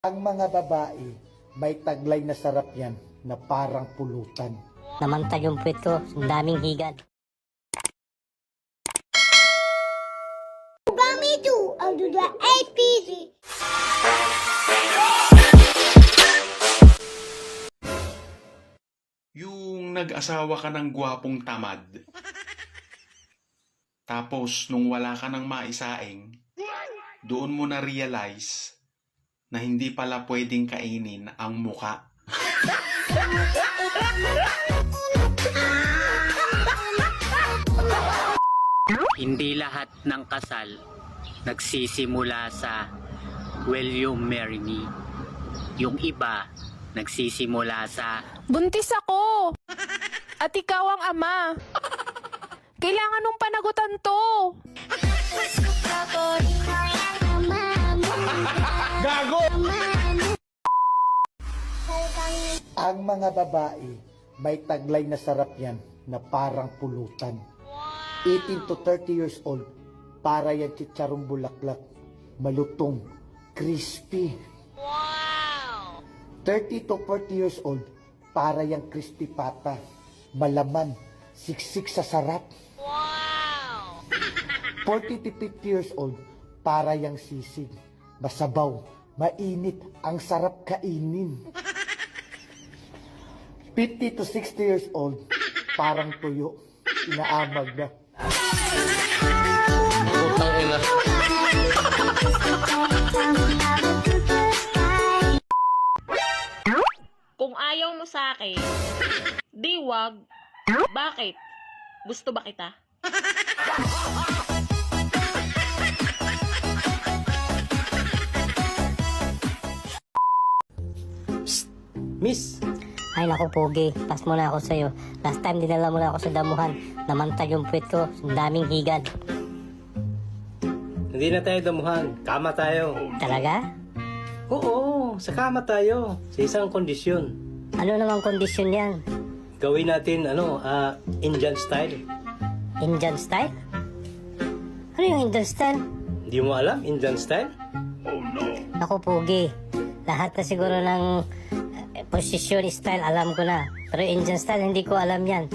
Ang mga babae, may taglay na sarap yan na parang pulutan. Namantag yung puwet ko, ang daming higan. Kami tu, ang duda APC. Yung nag-asawa ka ng gwapong tamad. Tapos, nung wala ka ng maisaing, doon mo na-realize na hindi pala pwedeng kainin ang muka. Hindi lahat ng kasal nagsisimula sa "Will you marry me?" Yung iba nagsisimula sa Buntis ako! At ikaw ang ama. Kailangan nung panagutan to. Ang mga babae, may taglay na sarap yan na parang pulutan. 18 to 30 years old, para yan chicharong bulaklak, malutong, crispy. 30 to 40 years old, para yang crispy pata, malaman, siksik sa sarap. 40 to 50 years old, para yang sisig, masabaw, mainit, ang sarap kainin. 50 to 60 years old, parang tuyo, inaamag na. Kung ayaw mo sa akin, di wag. Bakit? Gusto ba kita? Miss, Ay naku Pogi, pas mo na ako sa'yo. Last time dinala mo na ako sa damuhan. Namantag yung puwet ko, ang daming higan. hindi na tayo damuhan. Kama tayo. Talaga? Oo, sa kama tayo. Sa isang kondisyon. Ano namang kondisyon yan? Gawin natin, Indian style. Indian style? Ano yung Indian style? Hindi mo alam, Indian style? Naku Pogi, lahat na siguro ng posisyon style alam ko na. Pero Indian style hindi ko alam yan.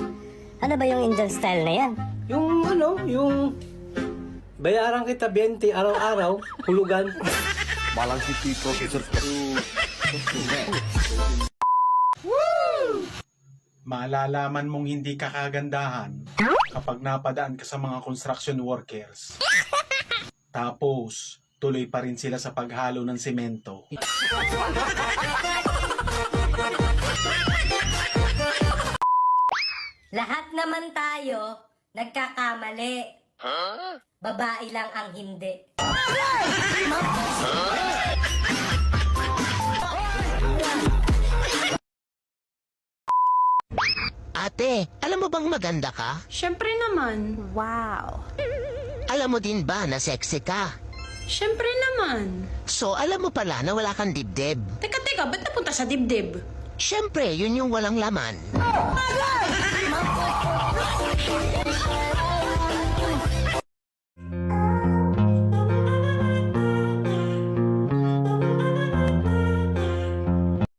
Ano ba yung Indian style na yan? Yung bayaran kita 20 araw-araw, hulugan. Malalaman mong hindi ka kagandahan kapag napadaan ka sa mga construction workers. Tapos, tuloy pa rin sila sa paghalo ng semento. Lahat naman tayo nagkakamali. Babae lang ang hindi. Ate, alam mo bang maganda ka? Siyempre naman. Wow. Alam mo din ba na sexy ka? Siyempre naman. So, alam mo pala na wala kang dibdib. Teka, ba't napunta sa dibdib? Siyempre, yun yung walang laman.